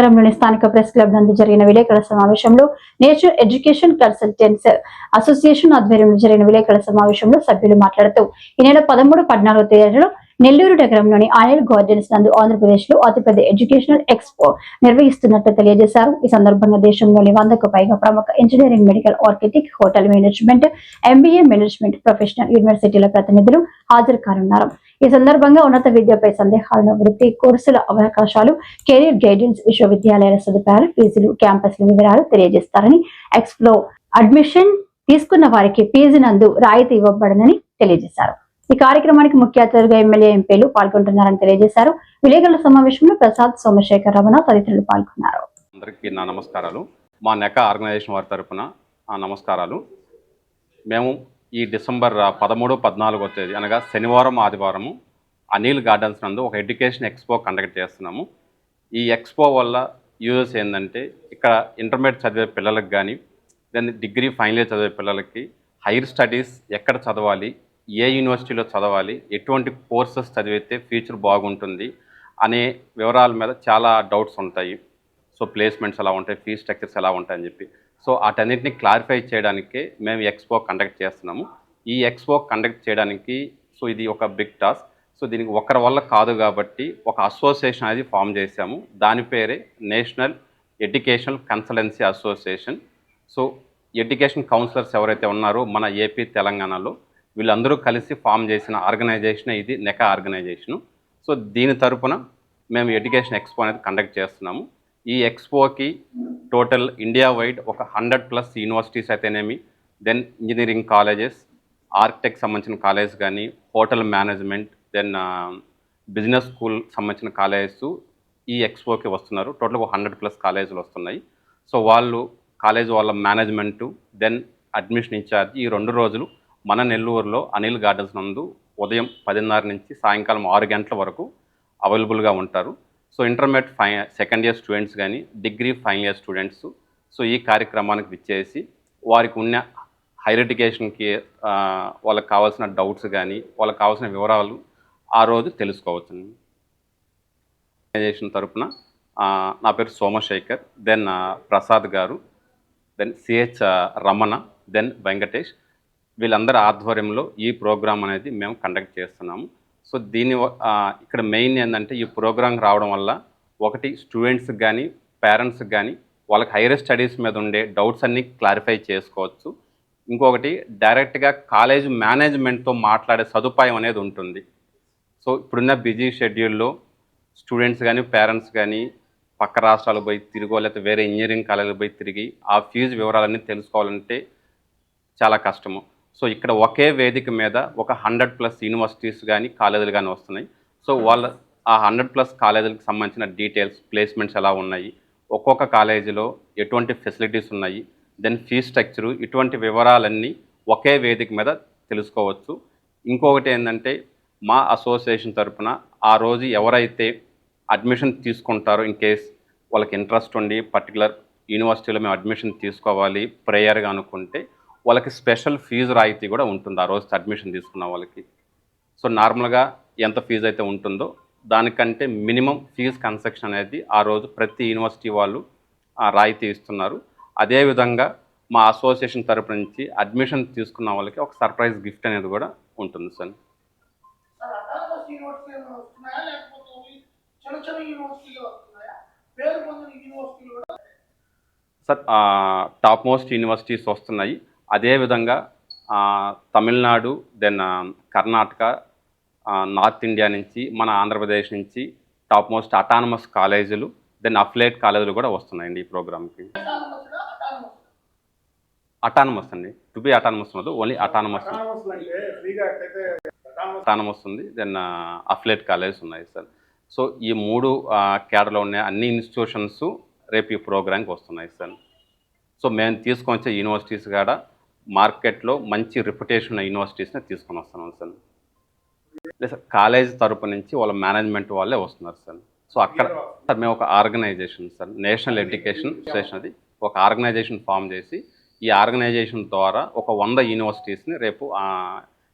నగరంలోని స్థానిక press club నందు జరిగిన విలేకరుల సమావేశంలో నేషనల్ ఎడ్యుకేషన్ కన్సల్టెంట్స్ అసోసియేషన్ ఆధ్వర్యంలో జరిగిన విలేకరుల సమావేశంలో సభ్యులు మాట్లాడుతూ ఈ నెల 13-14 తేదీలలో నెల్లూరు నగరంలోని ఆయిల్ గార్డెన్స్ నందు ఆంధ్రప్రదేశ్ లో అతిపెద్ద ఎడ్యుకేషనల్ ఎక్స్పో నిర్వహిస్తున్నట్లు తెలియజేశారు. ఈ సందర్భంగా దేశంలోని 100కు పైగా ప్రముఖ engineering, medical, architect, hotel management, MBA management professional యూనివర్సిటీల ప్రతినిధులు హాజరు కానున్నారు. ఈ సందర్భంగా ఉన్నత విద్యపై సందేహాలను, వృత్తి కోర్సుల అవకాశాలు, కెరీర్ గైడెన్స్, విశ్వవిద్యాలయాల సదుపాయాలు, ఫీజులు, క్యాంపస్ల వివరాలు తెలియజేస్తారని, ఎక్స్పో అడ్మిషన్ తీసుకున్న వారికి ఫీజు నందు రాయితీ ఇవ్వబడనని తెలియజేశారు. ఈ కార్యక్రమానికి ముఖ్య అతిథులుగా ఎమ్మెల్యే, ఎంపీలు పాల్గొంటున్నారని తెలియజేశారు. విలేకరుల సమావేశంలో ప్రసాద్, సోమశేఖర్, రమణ తదితరులు పాల్గొన్నారు. అందరికీ నా నమస్కారాలు. మా నెకా ఆర్గనైజేషన్ వారి తరఫున నమస్కారాలు. మేము ఈ డిసెంబర్ 13, 14 తేదీ అనగా శనివారం, ఆదివారము అనిల్ గార్డెన్స్ నందు ఒక ఎడ్యుకేషన్ ఎక్స్పో కండక్ట్ చేస్తున్నాము. ఈ ఎక్స్పో వల్ల యూజెస్ ఏంటంటే, ఇక్కడ ఇంటర్మీడియట్ చదివే పిల్లలకు కానీ, దాన్ని డిగ్రీ ఫైనల్ ఇయర్ చదివే పిల్లలకి హైయర్ స్టడీస్ ఎక్కడ చదవాలి, ఏ యూనివర్సిటీలో చదవాలి, ఎటువంటి కోర్సెస్ చదివితే ఫ్యూచర్ బాగుంటుంది అనే వివరాల మీద చాలా డౌట్స్ ఉంటాయి. సో ప్లేస్మెంట్స్ ఎలా ఉంటాయి, ఫీ స్ట్రక్చర్స్ ఎలా ఉంటాయని చెప్పి, సో వాటన్నిటిని క్లారిఫై చేయడానికే మేము ఎక్స్పో కండక్ట్ చేస్తున్నాము. ఈ ఎక్స్పో కండక్ట్ చేయడానికి సో ఇది ఒక బిగ్ టాస్క్. సో దీనికి ఒకరి వల్ల కాదు కాబట్టి ఒక అసోసియేషన్ అనేది ఫామ్ చేశాము. దాని పేరే national educational consultancy association. So education counsellors ఎవరైతే ఉన్నారో మన ఏపీ, తెలంగాణలో వీళ్ళందరూ కలిసి ఫామ్ చేసిన ఆర్గనైజేషన్ ఇది నెకా ఆర్గనైజేషను. సో దీని తరపున మేము ఎడ్యుకేషన్ ఎక్స్పో అనేది కండక్ట్ చేస్తున్నాము. ఈ ఎక్స్పోకి టోటల్ ఇండియా వైడ్ ఒక 100+ యూనివర్సిటీస్ అయితేనేమి, దెన్ ఇంజనీరింగ్ కాలేజెస్, ఆర్కిటెక్ట్ సంబంధించిన కాలేజ్ కానీ, hotel management, then business school సంబంధించిన కాలేజెస్ ఈ ఎక్స్పోకి వస్తున్నారు. టోటల్గా 100+ కాలేజీలు వస్తున్నాయి. సో వాళ్ళు కాలేజ్ వాళ్ళ మేనేజ్మెంటు, దెన్ అడ్మిషన్ ఇన్ఛార్జ్ ఈ 2 రోజులు మన నెల్లూరులో అనిల్ గార్డెన్స్ నందు ఉదయం 10:30 నుంచి సాయంకాలం 6 గంటల వరకు అవైలబుల్గా ఉంటారు. So intermediate second year students కానీ, degree final year students so ఈ కార్యక్రమానికి విచ్చేసి వారికి ఉన్న హైయర్ ఎడ్యుకేషన్కి వాళ్ళకి కావాల్సిన డౌట్స్ కానీ, వాళ్ళకి కావాల్సిన వివరాలు ఆ రోజు తెలుసుకోవచ్చు. ఆర్గనైజేషన్ తరఫున నా పేరు Somashekar, then Prasad garu, then CH Ramana, then Venkatesh, వీళ్ళందరి ఆధ్వర్యంలో ఈ ప్రోగ్రాం అనేది మేము కండక్ట్ చేస్తున్నాము. సో దీని ఇక్కడ మెయిన్ ఏంటంటే, ఈ ప్రోగ్రాం రావడం వల్ల ఒకటి స్టూడెంట్స్కి కానీ, పేరెంట్స్కి కానీ వాళ్ళకి హైయర్ స్టడీస్ మీద ఉండే డౌట్స్ అన్నీ క్లారిఫై చేసుకోవచ్చు. ఇంకొకటి డైరెక్ట్గా కాలేజ్ మేనేజ్మెంట్తో మాట్లాడే సదుపాయం అనేది ఉంటుంది. సో ఇప్పుడున్న బిజీ షెడ్యూల్లో స్టూడెంట్స్ కానీ, పేరెంట్స్ కానీ పక్క రాష్ట్రాలకు పోయి తిరిగో, లేకపోతే వేరే ఇంజనీరింగ్ కాలేజీలకు పోయి తిరిగి ఆ ఫీజు వివరాలన్నీ తెలుసుకోవాలంటే చాలా కష్టము. సో ఇక్కడ ఒకే వేదిక మీద ఒక 100+ యూనివర్సిటీస్ కానీ, కాలేజీలు కానీ వస్తున్నాయి. సో వాళ్ళ ఆ 100+ కాలేజీలకు సంబంధించిన డీటెయిల్స్, ప్లేస్మెంట్స్ ఎలా ఉన్నాయి, ఒక్కొక్క కాలేజీలో ఎటువంటి ఫెసిలిటీస్ ఉన్నాయి, దెన్ ఫీ స్ట్రక్చరు, ఇటువంటి వివరాలన్నీ ఒకే వేదిక మీద తెలుసుకోవచ్చు. ఇంకొకటి ఏంటంటే, మా అసోసియేషన్ తరఫున ఆ రోజు ఎవరైతే అడ్మిషన్ తీసుకుంటారో, ఇన్ కేస్ వాళ్ళకి ఇంట్రెస్ట్ ఉండి పర్టికులర్ యూనివర్సిటీలో మేము అడ్మిషన్ తీసుకోవాలి ప్రేయర్గా అనుకుంటే, వాళ్ళకి స్పెషల్ ఫీజు రాయితీ కూడా ఉంటుంది ఆ రోజు అడ్మిషన్ తీసుకున్న వాళ్ళకి. సో నార్మల్గా ఎంత ఫీజు అయితే ఉంటుందో దానికంటే మినిమం ఫీజు కన్సెషన్ అనేది ఆ రోజు ప్రతి యూనివర్సిటీ వాళ్ళు రాయితీ ఇస్తున్నారు. అదేవిధంగా మా అసోసియేషన్ తరపు నుంచి అడ్మిషన్ తీసుకున్న వాళ్ళకి ఒక సర్ప్రైజ్ గిఫ్ట్ అనేది కూడా ఉంటుంది sir. Sir top most universities వస్తున్నాయి. అదేవిధంగా Tamil Nadu, then Karnataka, north India నుంచి, మన ఆంధ్రప్రదేశ్ నుంచి టాప్ మోస్ట్ అటానమస్ కాలేజీలు, దెన్ అఫిలియేట్ కాలేజీలు కూడా వస్తున్నాయండి ఈ ప్రోగ్రామ్కి. అటానమస్ అండి, టు బి అటానమస్ ఉండదు, ఓన్లీ అటానమస్ ఉంది, దెన్ అఫిలియేట్ కాలేజెస్ ఉన్నాయి సార్. సో ఈ 3 కేడర్లో ఉన్న అన్ని ఇన్స్టిట్యూషన్స్ రేపు ఈ ప్రోగ్రాంకి వస్తున్నాయి సార్. సో మేము తీసుకొని వచ్చే యూనివర్సిటీస్ కూడా మార్కెట్లో మంచి రిప్యుటేషన్ ఉన్న యూనివర్సిటీస్ని తీసుకొని వస్తున్నాం సార్. లేదు సార్, కాలేజ్ తరపు నుంచి వాళ్ళ మేనేజ్మెంట్ వాళ్ళే వస్తున్నారు సార్. సో అక్కడ సార్ మేము ఒక organisation sir, national education association, అది ఒక ఆర్గనైజేషన్ ఫామ్ చేసి ఈ ఆర్గనైజేషన్ ద్వారా ఒక 100 యూనివర్సిటీస్ని రేపు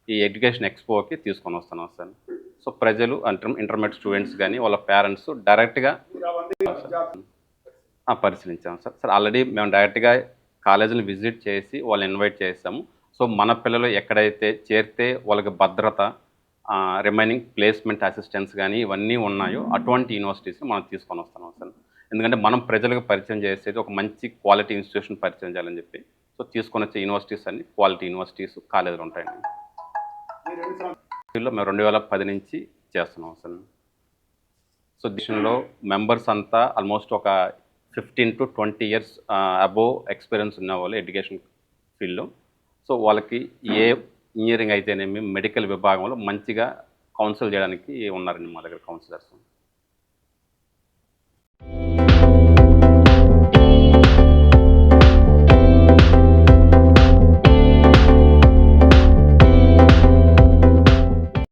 ఈ ఎడ్యుకేషన్ ఎక్స్పోకి తీసుకొని వస్తున్నాం సార్. సో ప్రజలు ఇంటర్మీడియట్ స్టూడెంట్స్ కానీ వాళ్ళ పేరెంట్స్ డైరెక్ట్గా పరిశీలించాము సార్. సార్ ఆల్రెడీ మేము డైరెక్ట్గా కాలేజీని విజిట్ చేసి వాళ్ళని ఇన్వైట్ చేసాము. సో మన పిల్లలు ఎక్కడైతే చేరితే వాళ్ళకి భద్రత, రిమైనింగ్ ప్లేస్మెంట్ అసిస్టెన్స్ కానీ ఇవన్నీ ఉన్నాయో అటువంటి యూనివర్సిటీస్ని మనం తీసుకొని వస్తున్నాం సార్. ఎందుకంటే మనం ప్రజలకు పరిచయం చేసేది ఒక మంచి క్వాలిటీ ఇన్స్టిట్యూషన్ పరిచయం చేయాలని చెప్పి. సో తీసుకొని వచ్చే యూనివర్సిటీస్ అన్ని క్వాలిటీ యూనివర్సిటీస్, కాలేజీలు ఉంటాయండి. మేము 2010 నుంచి చేస్తున్నాం సార్. సో దీనిలో మెంబర్స్ అంతా ఆల్మోస్ట్ ఒక 15 to 20 years అబోవ్ ఎక్స్పీరియన్స్ ఉన్న వాళ్ళు ఎడ్యుకేషన్ ఫీల్డ్లో. సో వాళ్ళకి ఏ ఇంజనీరింగ్ అయితేనేమి మెడికల్ విభాగంలో మంచిగా కౌన్సిల్ చేయడానికి ఉన్నారండి మా దగ్గర కౌన్సిలర్స్.